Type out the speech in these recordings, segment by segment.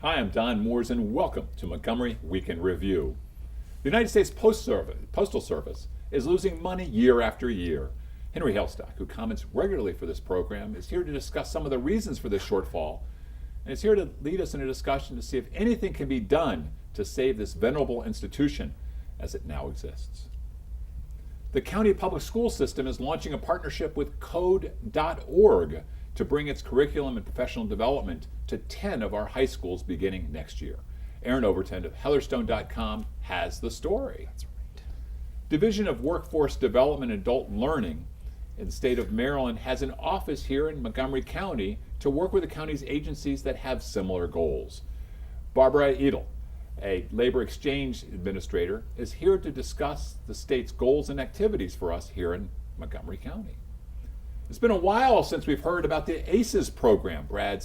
Hi, I'm Don Mooers, and welcome to Montgomery Week in Review. The United States Postal Service is losing money year after year. Henry Hailstock, who comments regularly for this program, is here to discuss some of the reasons for this shortfall, and is here to lead us in a discussion to see if anything can be done to save this venerable institution as it now exists. The county public school system is launching a partnership with Code.org to bring its curriculum and professional development to 10 of our high schools beginning next year. Aaron Overton of Heatherstone.com has the story. That's right. Division of Workforce Development and Adult Learning in the state of Maryland has an office here in Montgomery County to work with the county's agencies that have similar goals. Barbara Ebel, a labor exchange administrator, is here to discuss the state's goals and activities for us here in Montgomery County. It's been a while since we've heard about the ACES program. Brad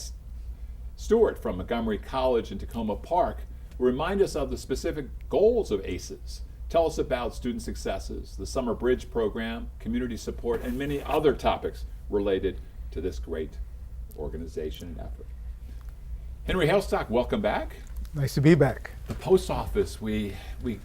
Stewart from Montgomery College in Tacoma Park will remind us of the specific goals of ACES. Tell us about student successes, the Summer Bridge program, community support, and many other topics related to this great organization and effort. Henry Hailstock, welcome back. Nice to be back. The post office, we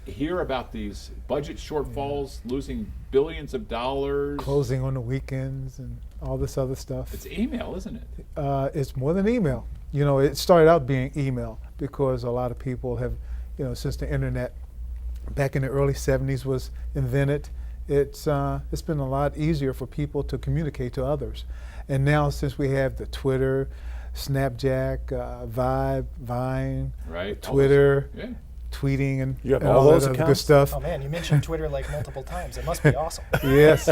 hear about these budget shortfalls, losing billions of dollars. Closing on the weekends and all this other stuff. It's email, isn't it? It's more than email. You know, it started out being email because a lot of people have, since the internet back in the early 70s was invented, it's been a lot easier for people to communicate to others. And now since we have the Twitter, Snapchat, Vibe, Vine, right. Twitter, Yeah. tweeting, and You have and all all those that other good accounts? stuff. Oh man, you mentioned Twitter like multiple times. It must be awesome. Yes,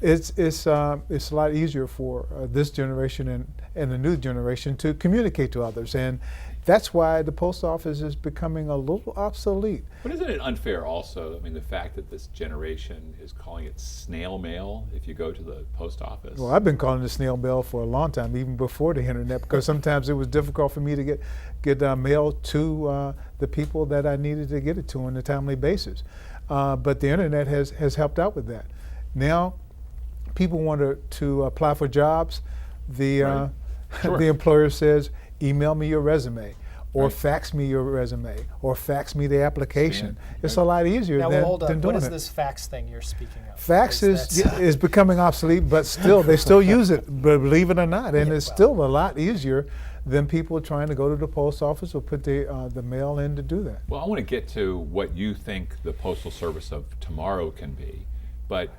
it's a lot easier for this generation and the new generation to communicate to others, and that's why the post office is becoming a little obsolete. But isn't it unfair also, the fact that this generation is calling it snail mail if you go to the post office? Well, I've been calling it snail mail for a long time, even before the internet, because sometimes it was difficult for me to get mail to the people that I needed to get it to on a timely basis. But the internet has helped out with that. Now, people want to apply for jobs. The Sure. the employer says, email me your resume, or Right. fax me your resume, or fax me the application. Scan. It's Right. a lot easier Now, than, hold than on. doing What is it. this fax thing you're speaking of? Fax Because is becoming obsolete, but still, they still use it, believe it or not, and Yeah, it's well. still a lot easier than people trying to go to the post office or put the mail in to do that. Well, I want to get to what you think the Postal Service of tomorrow can be, but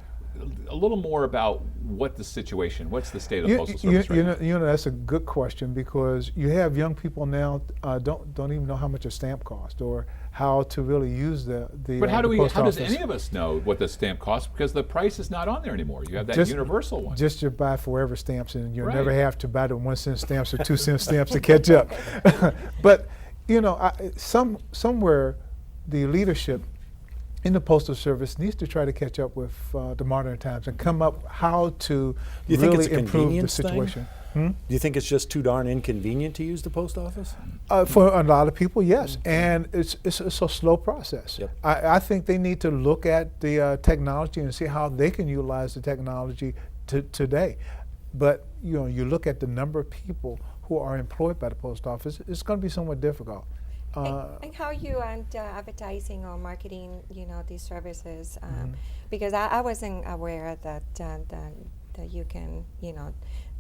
a little more about what's the state of the Postal Service right now? You know, that's a good question, because you have young people now don't even know how much a stamp costs or how to really use the But how the post does office. any of us know what the stamp costs? Because the price is not on there anymore. You have that universal one. Just to buy forever stamps, and you'll Right. never have to buy the 1 cent stamps or 2 cent stamps to catch up. But somewhere the leadership in the Postal Service needs to try to catch up with the modern times and come up how to You think really it's a improve the convenience thing? situation. Do you think it's just too darn inconvenient to use the post office? For a lot of people, yes, and it's a slow process. Yep. I think they need to look at the technology and see how they can utilize the technology today. But you look at the number of people who are employed by the post office, it's going to be somewhat difficult. And how you are advertising or marketing, these services? Because I wasn't aware that you can,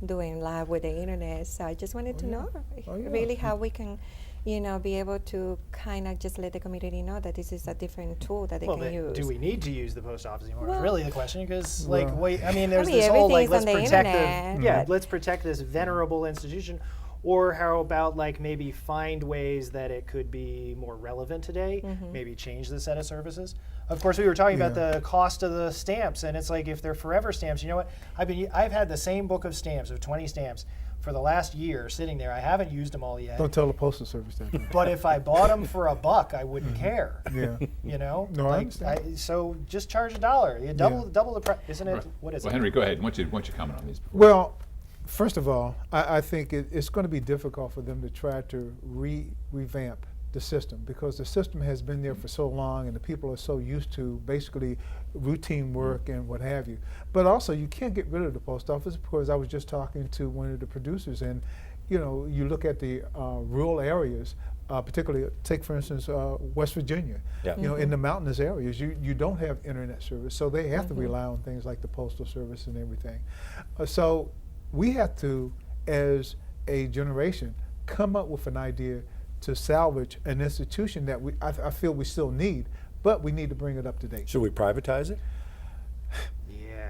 doing live with the internet. So I just wanted to know really how we can, be able to kind of just let the community know that this is a different tool that they can use. do we need to use the post office anymore? Well- is really the question, because Well- there's this whole everything's let's on the protect internet, but- let's protect this venerable institution. Or how about maybe find ways that it could be more relevant today, maybe change the set of services. Of course, we were talking about the cost of the stamps, and it's like if they're forever stamps, you know what? I've had the same book of stamps, of 20 stamps, for the last year sitting there. I haven't used them all yet. Don't tell the Postal Service that. But if I bought them for $1, I wouldn't care. Yeah. No, I understand. so just charge $1. You double the price, isn't it? Right. What is Well, it? Henry, go ahead. Why don't you comment on these? Well, first of all, I think it's going to be difficult for them to try to revamp the system, because the system has been there for so long and the people are so used to basically routine work and what have you. But also, you can't get rid of the post office, because I was just talking to one of the producers, and you know, you look at the rural areas, particularly take for instance West Virginia. Yeah. You know, in the mountainous areas, you don't have internet service, so they have to rely on things like the Postal Service and everything. So we have to, as a generation, come up with an idea to salvage an institution that I feel we still need, but we need to bring it up to date. Should we privatize it?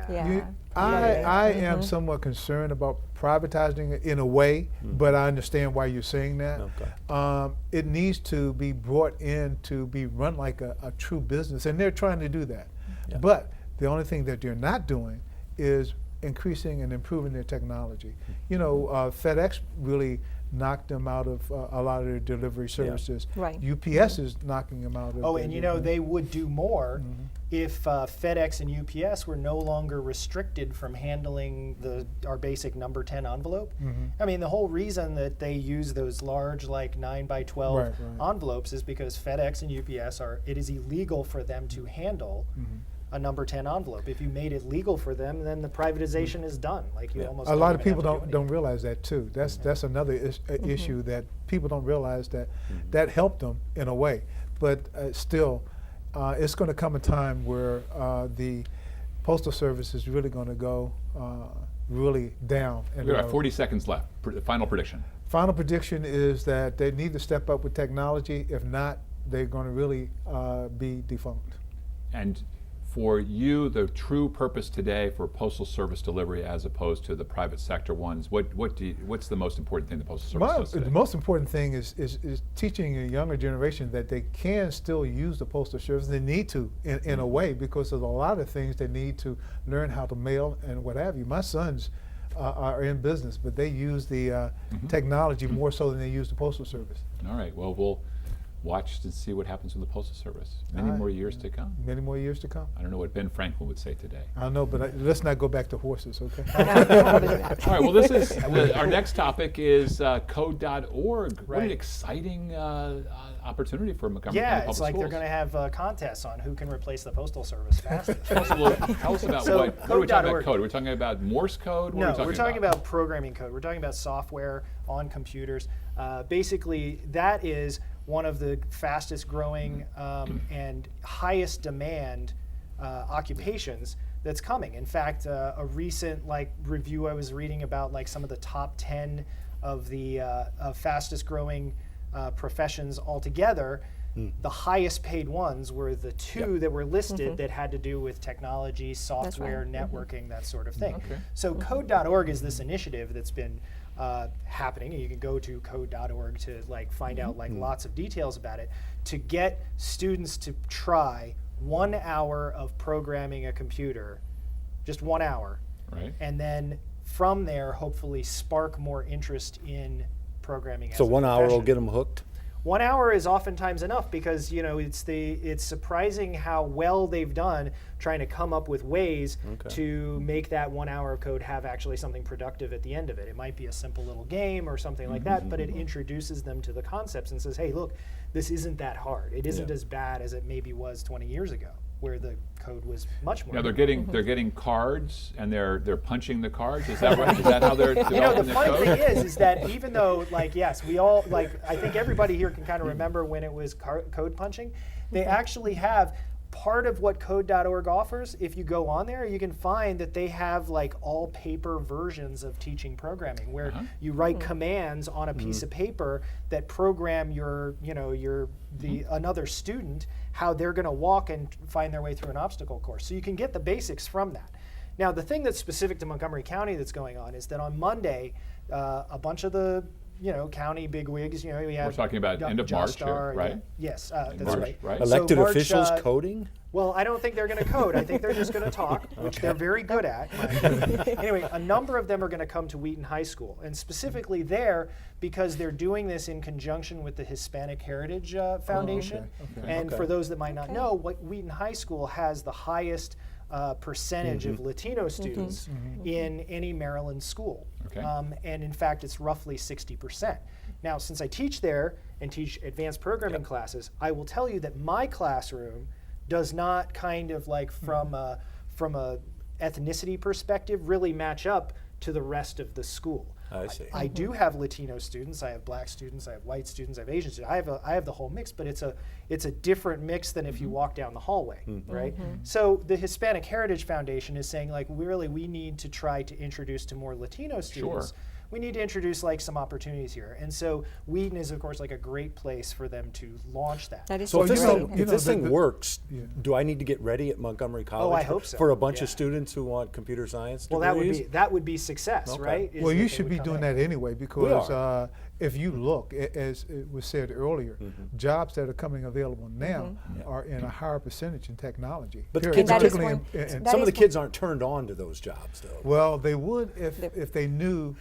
Yeah. I am somewhat concerned about privatizing it in a way, but I understand why you're saying that. Okay. It needs to be brought in to be run like a true business, and they're trying to do that. Yeah. But the only thing that they're not doing is increasing and improving their technology. You know, FedEx really knocked them out of a lot of their delivery services. Right. UPS is knocking them out of. Oh, their and you know, they would do more if FedEx and UPS were no longer restricted from handling our basic number 10 envelope. I mean, the whole reason that they use those large, like 9 by 12 Right. envelopes is because FedEx and UPS it is illegal for them to handle a number 10 envelope. If you made it legal for them, then the privatization is done. Like you almost A lot of even have people to do don't realize that too. That's another issue that people don't realize that helped them in a way, but still, it's going to come a time where the Postal Service is really going to go really down. And, We have 40 seconds left. Final prediction. final prediction is that they need to step up with technology. If not, they're going to really be defunct. And for you, the purpose today for Postal Service delivery as opposed to the private sector ones, what's the most important thing the Postal Service does today? The most important thing is teaching a younger generation that they can still use the Postal Service. They need to, in a way, because there's a lot of things they need to learn how to mail and what have you. My sons are in business, but they use the technology more so than they use the Postal Service. All right, well, we'll watch to see what happens with the Postal Service. Many more years to come. Many more years to come. I don't know what Ben Franklin would say today. I don't know, but let's not go back to horses, okay? All right, well, this is our next topic is code.org. What Right. an exciting opportunity for Montgomery County Yeah, Public it's like they're Schools. going to have contests on who can replace the Postal Service fastest. Tell us about So, what are we talking about code.org. code? We're talking about Morse code? What No, are we we're talking about programming code. We're talking about software on computers. Basically, that is one of the fastest growing and highest demand occupations that's coming. In fact, a recent review I was reading about some of the top 10 of the fastest growing professions altogether. The highest paid ones were the two that were listed that had to do with technology, software, networking, that sort of thing. Okay. So code.org is this initiative that's been happening, and you can go to code.org to find out lots of details about it, to get students to try 1 hour of programming a computer, just 1 hour, Right. and then from there hopefully spark more interest in programming as So a 1 hour will profession. get them hooked? 1 hour is oftentimes enough because it's surprising how well they've done trying to come up with ways to make that 1 hour of code have actually something productive at the end of it. It might be a simple little game or something like that, but it introduces them to the concepts and says, hey, look, this isn't that hard. It isn't as bad as it maybe was 20 years ago, where the code was much more. Now they're getting cards and they're punching the cards. Is that right? Is that how they're developing The the funny code? thing is that even though, yes, we all, I think everybody here can kind of remember when it was code punching, they actually have part of what code.org offers. If you go on there, you can find that they have all paper versions of teaching programming where you write commands on a piece of paper that program another student how they're going to walk and find their way through an obstacle course. So you can get the basics from that. Now, the thing that's specific to Montgomery County that's going on is that on Monday, a bunch of the county bigwigs, we have. We're talking about end of March here, right? Yes, In that's March, right? So Elected March, officials coding? Well, I don't think they're going to code. I think they're just going to talk, which they're very good at. Anyway, a number of them are going to come to Wheaton High School, and specifically there because they're doing this in conjunction with the Hispanic Heritage Foundation. And for those that might not know, Wheaton High School has the highest percentage of Latino students in any Maryland school. Okay. And in fact, it's roughly 60%. Now, since I teach there and teach advanced programming classes, I will tell you that my classroom does not kind of from a ethnicity perspective really match up to the rest of the school. I see. I do have Latino students, I have black students, I have white students, I have Asian students. I have the whole mix, but it's a different mix than if you walk down the hallway, right? So the Hispanic Heritage Foundation is saying, like, we need to try to introduce to more Latino students. Sure. We need to introduce like some opportunities here, and so Wheaton is of course like a great place for them to launch that. That is So if this great. thing, if this thing works, Yeah. do I need to get ready at Montgomery College I hope so. for a bunch of Yeah. students who want computer science Well, degrees? that would be success, Okay. right? Is Well, that you they should would be come doing in. that anyway because are. if you look, as it was said earlier, jobs that are coming available now are in a higher percentage in technology. But the period, kids aren't- particularly That is one- in that Some of the is kids aren't turned on to those jobs, though. well, they would if they knew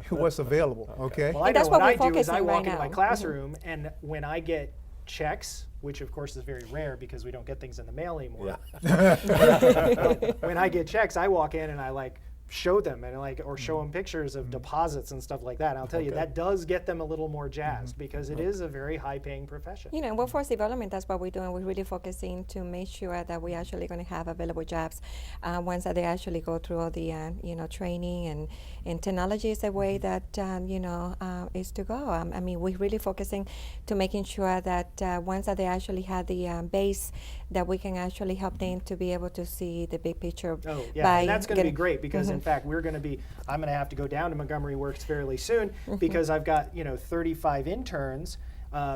what's available. Okay. Well, I And know that's what what I we're do is I focusing walk right into my now. classroom, and when I get checks, which of course is very rare because we don't get things in the mail anymore. When I get checks, I walk in and I like show them and or show them pictures of deposits and stuff like that. And I'll tell you that does get them a little more jazzed because it is a very high-paying profession. You know, workforce development, that's what we're doing. We're really focusing to make sure that we're actually going to have available jobs once that they actually go through all the, training and technology is the way that, is to go. I mean, we're really focusing to making sure that once that they actually have the base, that we can actually help them to be able to see the big picture. Oh, yeah, by and that's going to be getting- great because, in fact, I'm going to have to go down to Montgomery Works fairly soon because I've got, 35 interns,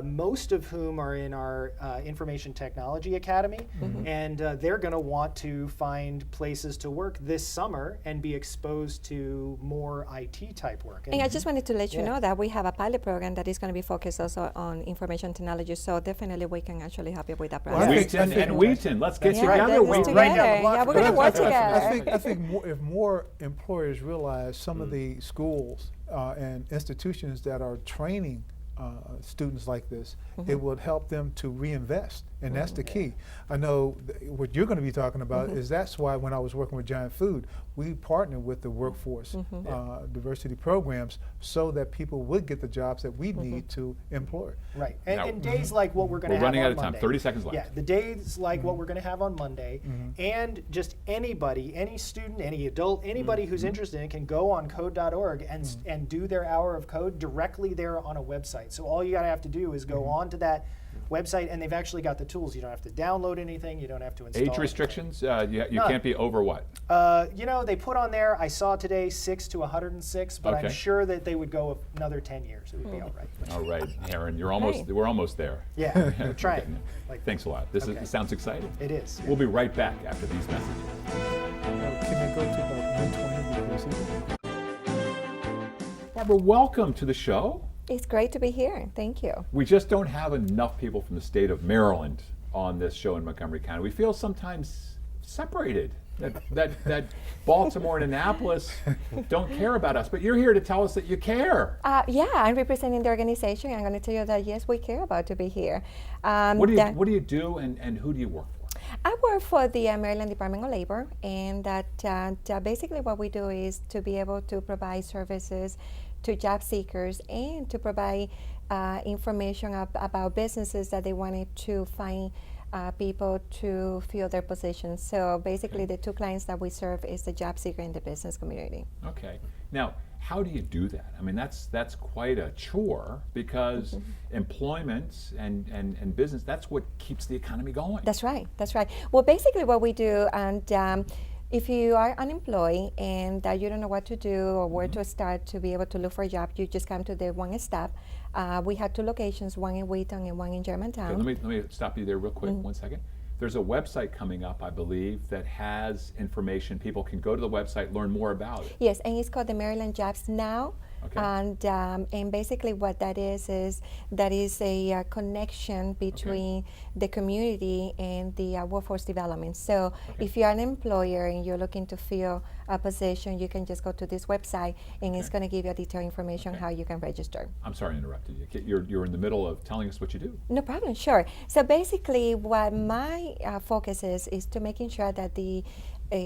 most of whom are in our Information Technology Academy, and they're going to want to find places to work this summer and be exposed to more IT type work. And I just wanted to let you Yeah. know that we have a pilot program that is going to be focused also on information technology. So definitely we can actually help you with that Well, I process. think- Wheaton and Wheaton, let's get That's together. right. let's Wheaton. Right down the together. block Yeah, we're from going to work us. together. I think if more employers realize some of the schools and institutions that are training students like this, it would help them to reinvest, and that's the key. I know what you're going to be talking about is that's why when I was working with Giant Food, we partnered with the workforce diversity programs so that people would get the jobs that we need to employ. Right, and Now- in days like what we're going to We're have running on out of time. Monday. 30 seconds left. Yeah, the days like what we're going to have on Monday, and just anybody, any student, any adult, anybody who's interested in it can go on code.org and do their hour of code directly there on a website. So all you got to have to do is go on to that website, and they've actually got the tools. You don't have to download anything. You don't have to install Age anything. restrictions? You None. can't be over what? They put on there, I saw today 6 to 106, but I'm Okay. sure that they would go another 10 years. It would be all right. All right, Aaron, Right. we're almost there. Yeah, we're trying. Like, Thanks a lot. This Okay. sounds exciting. it is. We'll be right back after these messages. Can they go to about 120 degrees? Barbara, welcome to the show. It's great to be here. Thank you. We just don't have enough people from the state of Maryland on this show in Montgomery County. We feel sometimes separated. That Baltimore and Annapolis don't care about us, but you're here to tell us that you care. Yeah, I'm representing the organization. I'm going to tell you that yes, we care about to be here. What do you do and who do you work for? I work for the Maryland Department of Labor, and that basically what we do is to be able to provide services to job seekers and to provide information about businesses that they wanted to find people to fill their positions. So basically the two clients that we serve is the job seeker and the business community. Okay. Now, how do you do that? I mean, that's quite a chore because employment and business, that's what keeps the economy going. That's right. That's right. Well, basically what we do, and if you are unemployed and you don't know what to do or where to start to be able to look for a job, you just come to the one stop. We have two locations, one in Wheaton and one in Germantown. Okay, let me stop you there real quick, 1 second. There's a website coming up, I believe, that has information. People can go to the website, learn more about it. Yes, and it's called the Maryland Jobs Now. Okay. And basically what that is that is a connection between the community and the workforce development. So if you're an employer and you're looking to fill a position, you can just go to this website and it's going to give you detailed information how you can register. I'm sorry I interrupted you. You're in the middle of telling us what you do. No problem, sure. So basically what my focus is to making sure that the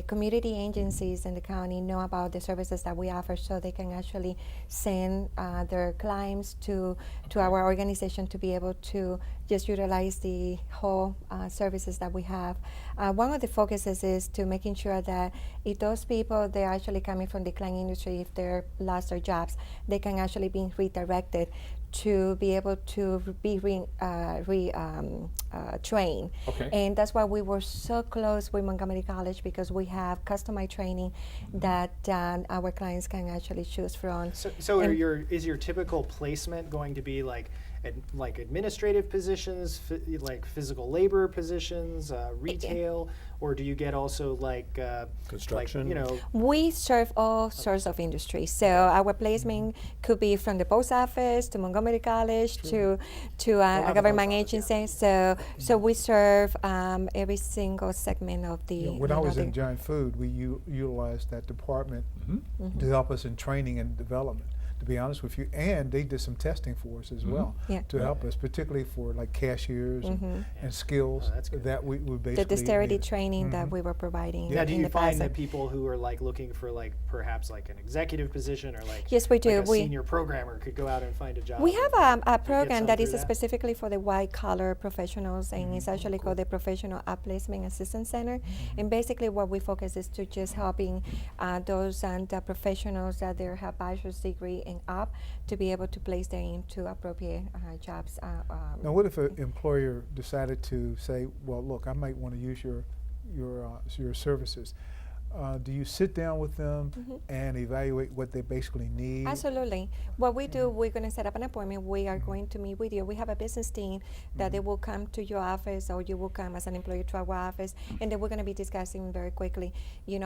community agencies in the county know about the services that we offer, so they can actually send their clients to our organization to be able to just utilize the whole services that we have. One of the focuses is to making sure that if those people, they're actually coming from the client industry, if they're lost their jobs, they can actually be redirected to be able to be trained. Okay. And that's why we were so close with Montgomery College, because we have customized training that our clients can actually choose from. So And- is your typical placement going to be like administrative positions, like physical labor positions, retail, or do you get also like Construction? We serve all sorts of industries. So our placement could be from the post office to Montgomery College to have a a government post office, agency. So we serve every single segment of the. When I was the- in Giant Food, we utilized that department Mm-hmm. to help us in training and development, to be honest with you. And they did some testing for us as well Yeah. to help us, particularly for like cashiers and skills that's good. that we basically the dexterity needed. training that we were providing. Now, do in you the find past. that people who are like looking for like perhaps like an executive position or like Yes, we do. like a We- senior programmer could go out and find a job? We have a program some that is through that? specifically for the white collar professionals, and it's actually called the Professional Outplacement Assistance Center. And basically, what we focus is to just helping those professionals that they have bachelor's degree and up to be able to place them into appropriate jobs. Now, what if an employer decided to say, "Well, look, I might want to use your services"? Do you sit down with them and evaluate what they basically need? Absolutely. What we do, we're going to set up an appointment. We are going to meet with you. We have a business team that they will come to your office, or you will come as an employee to our office, and then we're going to be discussing very quickly,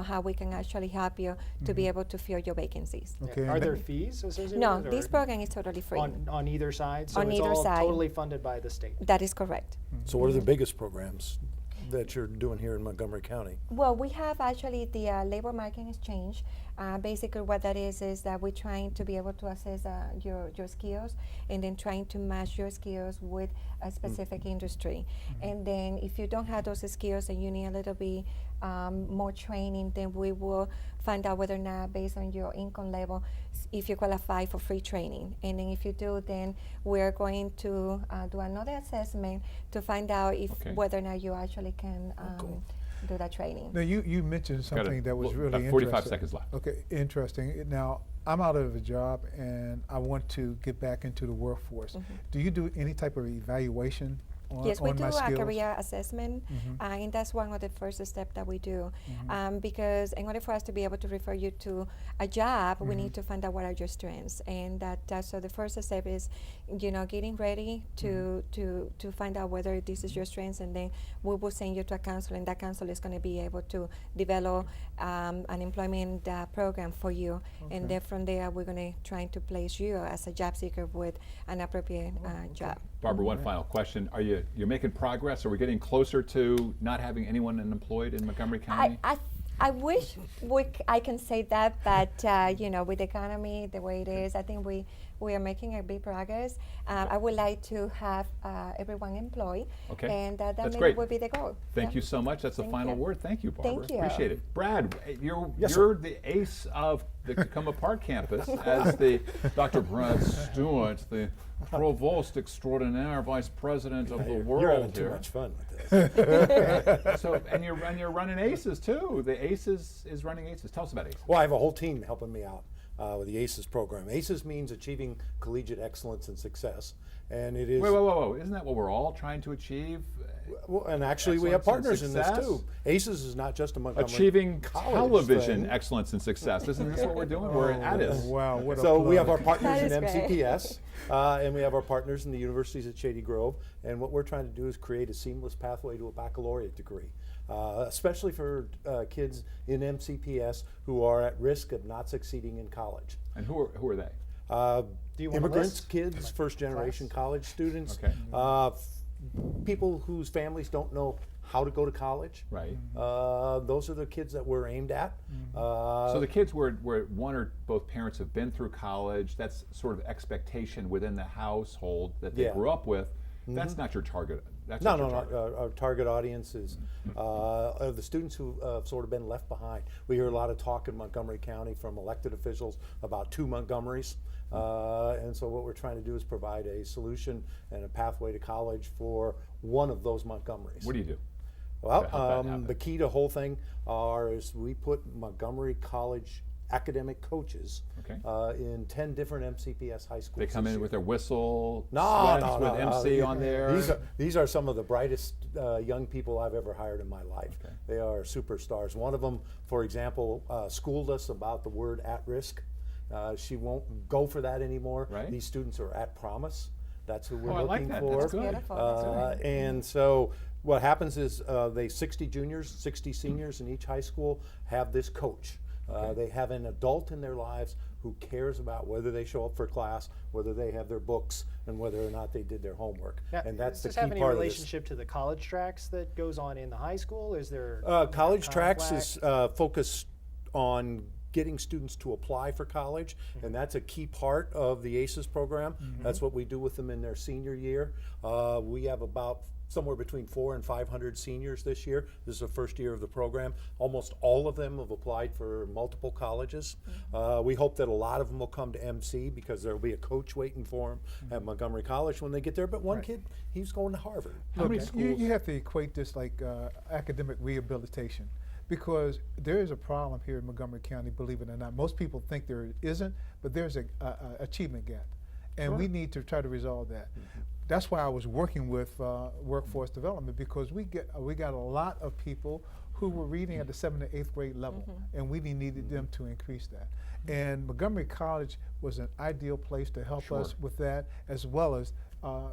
how we can actually help you to be able to fill your vacancies. Okay. Are and there then- fees associated No, with it? this or program is totally free. on either side? So On it's either all side. totally funded by the state. That is correct. So what are the biggest programs that you're doing here in Montgomery County? Well, we have actually the labor market exchange. Basically, what that is that we're trying to be able to assess your skills, and then trying to match your skills with a specific industry. And then if you don't have those skills and you need a little bit more training, then we will find out whether or not, based on your income level, if you qualify for free training. And then if you do, then we're going to do another assessment to find out if Okay. whether or not you actually can Cool. do that training. Now, you mentioned Got something that was really about 45 interesting. seconds left. Okay, interesting. Now, I'm out of a job and I want to get back into the workforce. Do you do any type of evaluation on, Yes, we on do my a skills? career assessment, and that's one of the first steps that we do. Because in order for us to be able to refer you to a job, we need to find out what are your strengths, and so the first step is, getting ready to find out whether this is your strengths, and then we will send you to a counselor, and that counselor is going to be able to develop an employment program for you, and then from there we're going to try to place you as a job seeker with an appropriate job. Barbara, one final question. You're making progress? Are we getting closer to not having anyone unemployed in Montgomery County? I wish I can say that, but with the economy the way it is, I think we are making a big progress. I would like to have everyone employed, Okay. and that That's maybe great. would be the goal. Thank Yeah. you so much. That's the Thank final you. word. Thank you, Barbara. Thank you. Appreciate it. Brad, you're Yes, sir. the ace of the Tacoma Park campus as the Dr. Brad Stewart, the provost extraordinaire, vice president of the world You're having too here. much fun with this. So, and you're running ACES too. The ACES is running ACES. Tell us about ACES. Well, I have a whole team helping me out with the ACES program. ACES means Achieving Collegiate Excellence and Success, and it is. Whoa. Isn't that what we're all trying to achieve? Well, and actually, we have Excellence and partners in this success? too. ACES is not just a Montgomery Achieving College television thing. excellence and success. Isn't this what we're doing? We're at it. Wow, what a So we have our plug. partners in That is great. MCPS, and we have our partners in the universities at Shady Grove. And what we're trying to do is create a seamless pathway to a baccalaureate degree, especially for kids in MCPS who are at risk of not succeeding in college. And who are they? Do you want a Immigrants, list? kids, first generation college students, Okay. People whose families don't know how to go to college. Right. Those are the kids that we're aimed at. So the kids where one or both parents have been through college, that's sort of expectation within the household that they Yeah. grew up with. That's not your target That's No, what no, your no. target. Our target audience is the students who have sort of been left behind. We hear a lot of talk in Montgomery County from elected officials about 2 Montgomerys. And so what we're trying to do is provide a solution and a pathway to college for one of those Montgomerys. What do you do? Well, to help that happen? the key to the whole thing is we put Montgomery College academic coaches Okay. in 10 different MCPS high schools. They come this in year. with their whistle, No, sweats no, with no, MC no. on there. These are some of the brightest young people I've ever hired in my life. Okay. They are superstars. One of them, for example, schooled us about the word at risk. She won't go for that anymore. Right. These students are at promise. That's who we're Oh, I like looking that. for. That's good. Beautiful. That's And so what happens is they 60 juniors, 60 seniors in each high school have this coach. They have an adult in their lives who cares about whether they show up for class, whether they have their books, and whether or not they did their homework. Now, And that's the does key this have any part of this. relationship to the college tracks that goes on in the high school? Is there College tracks complex- is focused on getting students to apply for college, and that's a key part of the ACES program. That's what we do with them in their senior year. We have about somewhere between 400 and 500 seniors this year. This is the first year of the program. Almost all of them have applied for multiple colleges. We hope that a lot of them will come to MC because there will be a coach waiting for them at Montgomery College when they get there. But one kid, he's going to Harvard. How many Look, schools? you have to equate this like academic rehabilitation, because there is a problem here in Montgomery County, believe it or not. Most people think there isn't, but there's a achievement gap, and we need to try to resolve that. That's why I was working with workforce development, because we got a lot of people who were reading at the 7th and 8th grade level, and we needed them to increase that. And Montgomery College was an ideal place to help us with that, as well as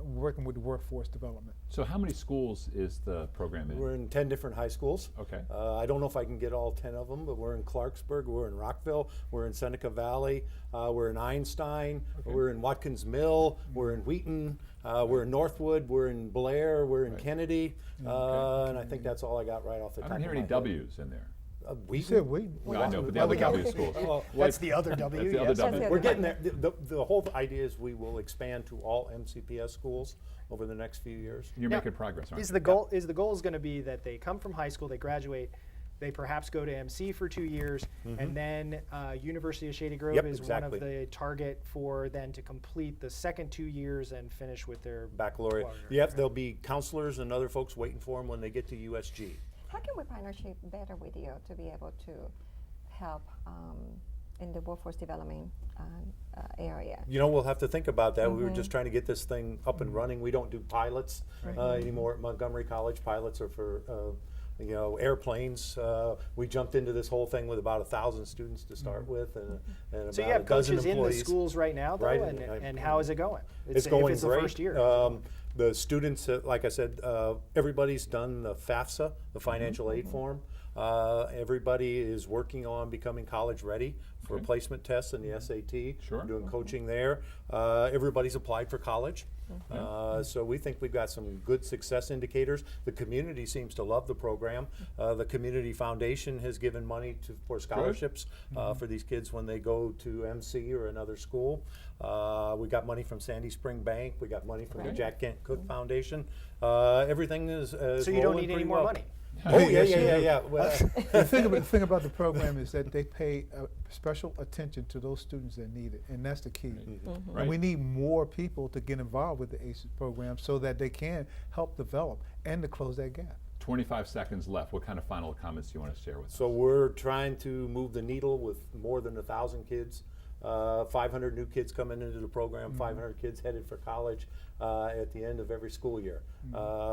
working with the workforce development. So how many schools is the program in? We're in 10 different high schools. Okay. I don't know if I can get all 10 of them, but we're in Clarksburg, we're in Rockville, we're in Seneca Valley, we're in Einstein, we're in Watkins Mill, we're in Wheaton, we're in Northwood, we're in Blair, we're in Kennedy, and I think that's all I got right off the I top don't hear of any my head. W's in there. You Wheaton? said we. No, I know, but the Well, other we got- W schools. That's the other W. That's the other yes. W. That's We're the getting there. The whole idea is we will expand to all MCPS schools over the next few years. You're Now, making progress, aren't Is you? the goal going to be that they come from high school, they graduate, they perhaps go to MC for 2 years, and then University of Shady Grove Yep, is exactly. one of the target for then to complete the second 2 years and finish with their Baccalaureate. Yep, there'll be counselors and other folks waiting for them when they get to USG. How can we partnership better with you to be able to help in the workforce development area? You know, we'll have to think about that. We were just trying to get this thing up and running. We don't do pilots anymore at Montgomery College. Pilots are for airplanes. We jumped into this whole thing with about 1,000 students to start with, and So about you have a dozen coaches in the employees. schools right now, though, Right, and how is it going? It's going if it's great. the first year. The students, like I said, everybody's done the FAFSA, the financial aid form. Everybody is working on becoming college ready for Okay. placement tests and the SAT. Sure. We're doing coaching there. Everybody's applied for college. So we think we've got some good success indicators. The community seems to love the program. The Community Foundation has given money for scholarships for these kids when they go to MC or another school. We got money from Sandy Spring Bank. We got money from the Jack Kent Cook Foundation. Everything is So you don't rolling need any pretty more well. money. Oh yeah, Yes, you do. yeah. Well, The thing about the program is that they pay special attention to those students that need it, and that's the key. Right. And we need more people to get involved with the ACES program so that they can help develop and to close that gap. 25 seconds left. What kind of final comments do you want to share with us? So we're trying to move the needle with more than 1,000 kids. 500 new kids coming into the program, 500 kids headed for college at the end of every school year.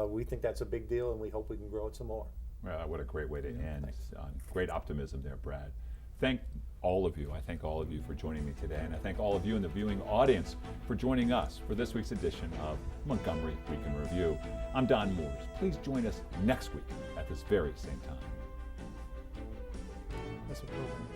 We think that's a big deal, and we hope we can grow it some more. Well, what a great way to end on great optimism there, Brad. Thank all of you. I thank all of you for joining me today, and I thank all of you in the viewing audience for joining us for this week's edition of Montgomery Week in Review. I'm Don Mooers. Please join us next week at this very same time. That's a program.